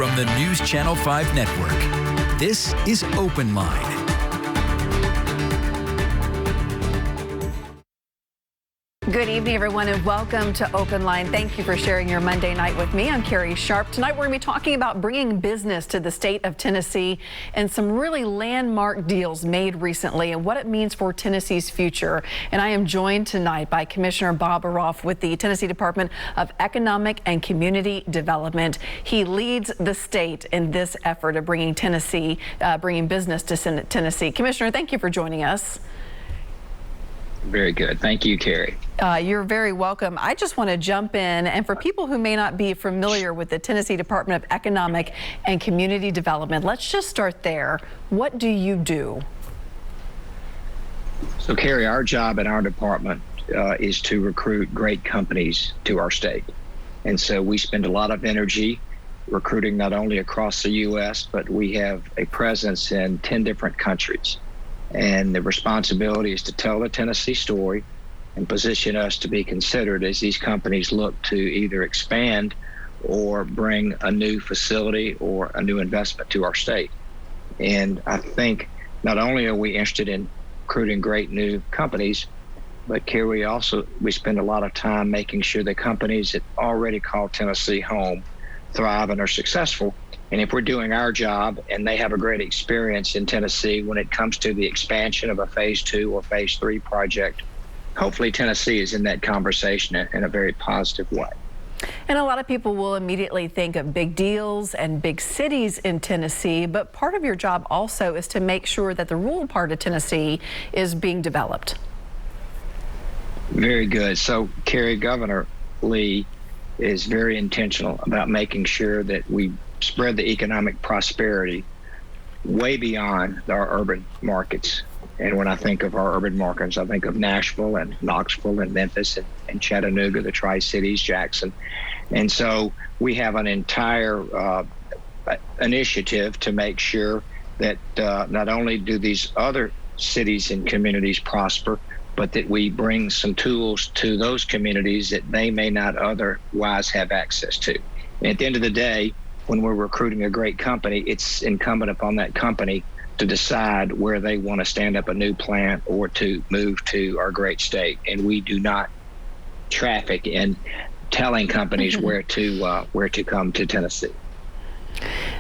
from the News Channel 5 Network. This is OpenLine. Good evening, everyone, and welcome to OpenLine. Thank you for sharing your Monday night with me. I'm Carrie Sharp. Tonight, we're going to be talking about bringing business to the state of Tennessee and some really landmark deals made recently and what it means for Tennessee's future. And I am joined tonight by Commissioner Bob Rolfe with the Tennessee Department of Economic and Community Development. He leads the state in this effort of bringing business to Tennessee. Commissioner, thank you for joining us. Very good. Thank you, Carrie. You're very welcome. I just want to jump in, and for people who may not be familiar with the Tennessee Department of Economic and Community Development, let's just start there. What do you do? So, Carrie, our job in our department is to recruit great companies to our state. And so we spend a lot of energy recruiting not only across the U.S., but we have a presence in 10 different countries. And the responsibility is to tell the Tennessee story and position us to be considered as these companies look to either expand or bring a new facility or a new investment to our state. And I think not only are we interested in recruiting great new companies, but Carrie, we spend a lot of time making sure the companies that already call Tennessee home thrive and are successful. And if we're doing our job and they have a great experience in Tennessee when it comes to the expansion of a phase 2 or phase 3 project, hopefully Tennessee is in that conversation in a very positive way. And a lot of people will immediately think of big deals and big cities in Tennessee, but part of your job also is to make sure that the rural part of Tennessee is being developed. Very good. So, Carrie, Governor Lee is very intentional about making sure that we spread the economic prosperity way beyond our urban markets. And when I think of our urban markets, I think of Nashville and Knoxville and Memphis and Chattanooga, the Tri-Cities, Jackson. And so we have an entire initiative to make sure that not only do these other cities and communities prosper, but that we bring some tools to those communities that they may not otherwise have access to. And at the end of the day, when we're recruiting a great company, it's incumbent upon that company to decide where they want to stand up a new plant or to move to our great state. And we do not traffic in telling companies where to come to Tennessee.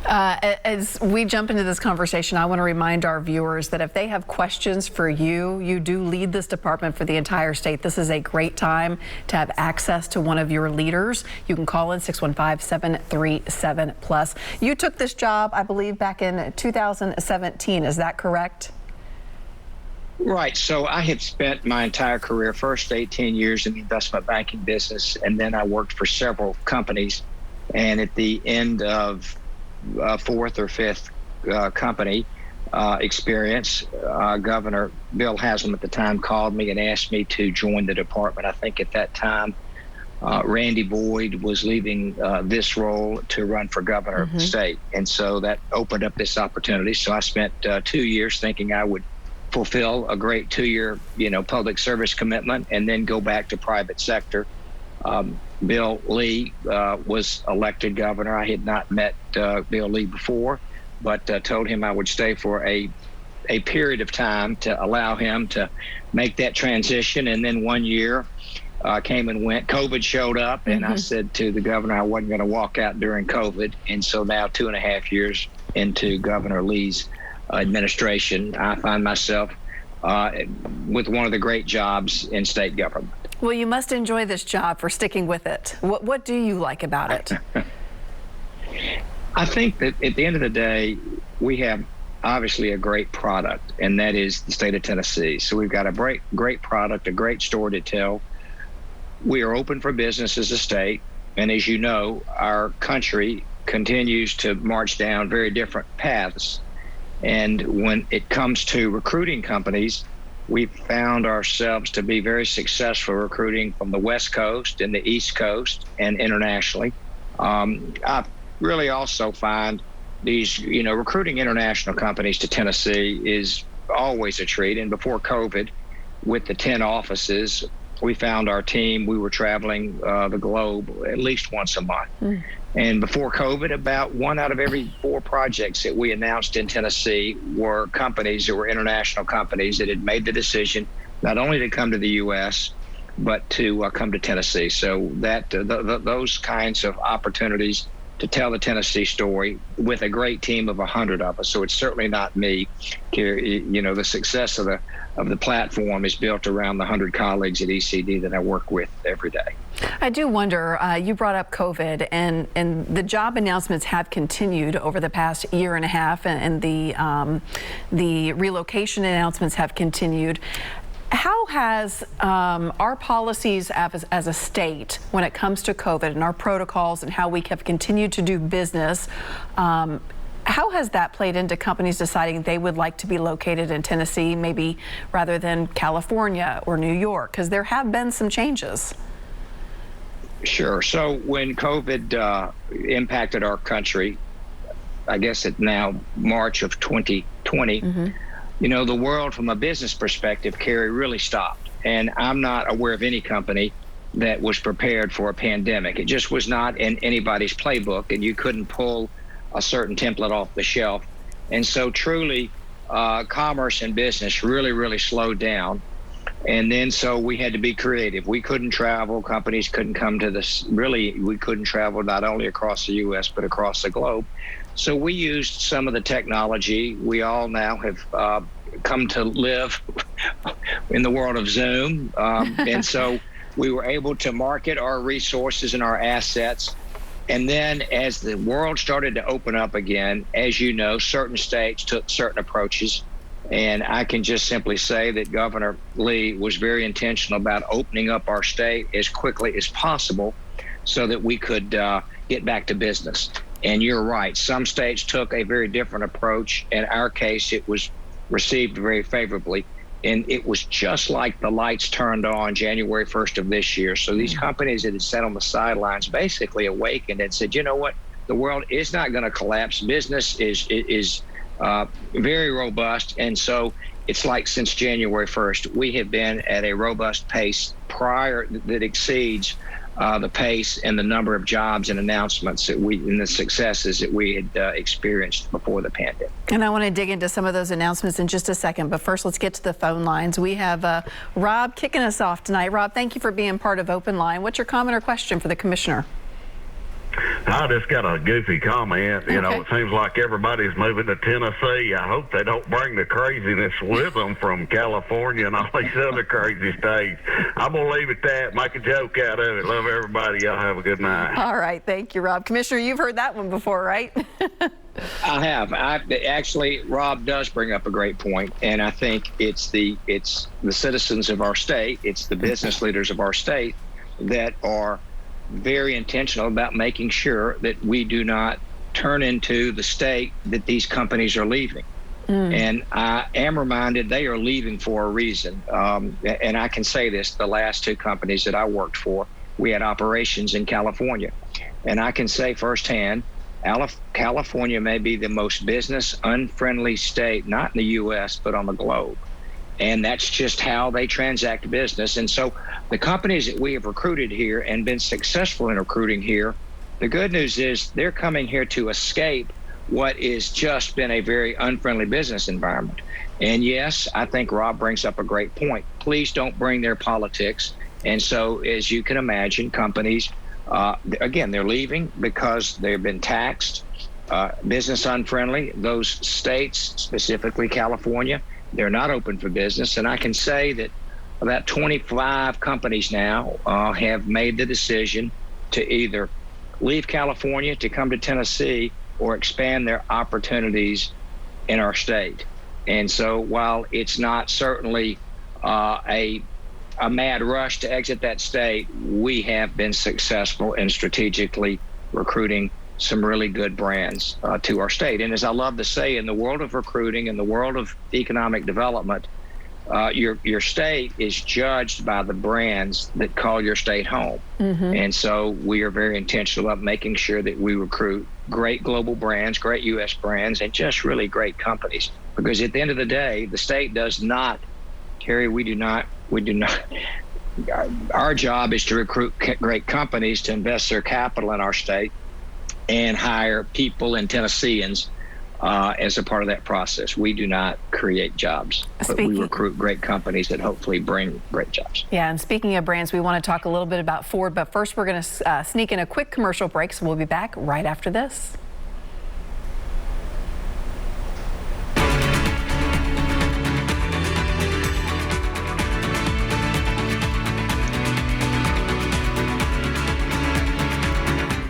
As we jump into this conversation, I want to remind our viewers that if they have questions for you, you do lead this department for the entire state. This is a great time to have access to one of your leaders. You can call in 615-737-PLUS. You took this job, I believe, back in 2017. Is that correct? Right. So I had spent my entire career, first 18 years in the investment banking business, and then I worked for several companies. And at the end of fourth or fifth company experience, Governor Bill Haslam at the time called me and asked me to join the department. I think at that time, Randy Boyd was leaving this role to run for governor of the state. And so that opened up this opportunity. So I spent 2 years thinking I would fulfill a great 2-year, public service commitment and then go back to private sector. Bill Lee was elected governor. I had not met Bill Lee before, but told him I would stay for a period of time to allow him to make that transition. And then 1 year came and went. COVID showed up, and I said to the governor I wasn't going to walk out during COVID. And so now 2.5 years into Governor Lee's administration, I find myself with one of the great jobs in state government. Well, you must enjoy this job for sticking with it. What do you like about it? I think that at the end of the day, we have obviously a great product, and that is the state of Tennessee. So we've got a great product, a great story to tell. We are open for business as a state. And as you know, our country continues to march down very different paths. And when it comes to recruiting companies, we've found ourselves to be very successful recruiting from the West Coast and the East Coast and internationally. I really also find these, recruiting international companies to Tennessee is always a treat. And before COVID, with the 10 offices, we found our team, we were traveling the globe at least once a month. And before COVID, about 1 out of every 4 projects that we announced in Tennessee were companies that were international companies that had made the decision not only to come to the U.S., but to come to Tennessee. So that those kinds of opportunities to tell the Tennessee story with a great team of 100 of us. So it's certainly not me. You know, the success of the platform is built around the 100 colleagues at ECD that I work with every day. I do wonder, you brought up COVID, and the job announcements have continued over the past year and a half, and the relocation announcements have continued. How has our policies as a state, when it comes to COVID and our protocols and how we have continued to do business, how has that played into companies deciding they would like to be located in Tennessee, maybe rather than California or New York? Because there have been some changes. Sure. So when COVID impacted our country, I guess it's now March of 2020, you know, the world from a business perspective, Carrie, really stopped. And I'm not aware of any company that was prepared for a pandemic. It just was not in anybody's playbook, and you couldn't pull a certain template off the shelf. And so truly, commerce and business really slowed down. And then so we had to be creative. We couldn't travel. Companies couldn't come to this. Really, we couldn't travel not only across the U.S., but across the globe. So we used some of the technology. We all now have come to live in the world of Zoom. And so we were able to market our resources and our assets. And then as the world started to open up again, as you know, certain states took certain approaches. And I can just simply say that Governor Lee was very intentional about opening up our state as quickly as possible so that we could get back to business. And you're right, some states took a very different approach. In our case, it was received very favorably. And it was just like the lights turned on January 1st of this year. So these companies that had sat on the sidelines basically awakened and said, you know what, the world is not going to collapse. Business is very robust. And so it's like since January 1st, we have been at a robust pace that exceeds the pace and the number of jobs and announcements and the successes that we had experienced before the pandemic. And I want to dig into some of those announcements in just a second, but first let's get to the phone lines. We have Rob kicking us off tonight. Rob, thank you for being part of OpenLine. What's your comment or question for the commissioner? I just got a goofy comment. You know, it seems like everybody's moving to Tennessee. I hope they don't bring the craziness with them from California and all these other crazy states. I'm going to leave it at that, make a joke out of it. Love everybody. Y'all have a good night. All right. Thank you, Rob. Commissioner, you've heard that one before, right? I have. Actually, Rob does bring up a great point, and I think it's the citizens of our state, it's the business leaders of our state that are very intentional about making sure that we do not turn into the state that these companies are leaving. And I am reminded they are leaving for a reason. And I can say this, the last 2 companies that I worked for, we had operations in California. And I can say firsthand, California may be the most business unfriendly state, not in the U.S., but on the globe. And that's just how they transact business. And so the companies that we have recruited here and been successful in recruiting here, the good news is they're coming here to escape what has just been a very unfriendly business environment. And yes, I think Rob brings up a great point. Please don't bring their politics. And so, as you can imagine, companies, again, they're leaving because they've been taxed, business unfriendly. Those states, specifically California, they're not open for business. And I can say that about 25 companies now have made the decision to either leave California to come to Tennessee or expand their opportunities in our state. And so while it's not certainly a mad rush to exit that state, we have been successful in strategically recruiting some really good brands to our state. And as I love to say, in the world of recruiting, in the world of economic development, your state is judged by the brands that call your state home. And so we are very intentional about making sure that we recruit great global brands, great U.S. brands, and just really great companies. Because at the end of the day, the state does not, Carrie, we do not, our job is to recruit great companies to invest their capital in our state and hire people and Tennesseans as a part of that process. We do not create jobs, but we recruit great companies that hopefully bring great jobs. Yeah, and speaking of brands, we want to talk a little bit about Ford, but first we're going to sneak in a quick commercial break, so we'll be back right after this.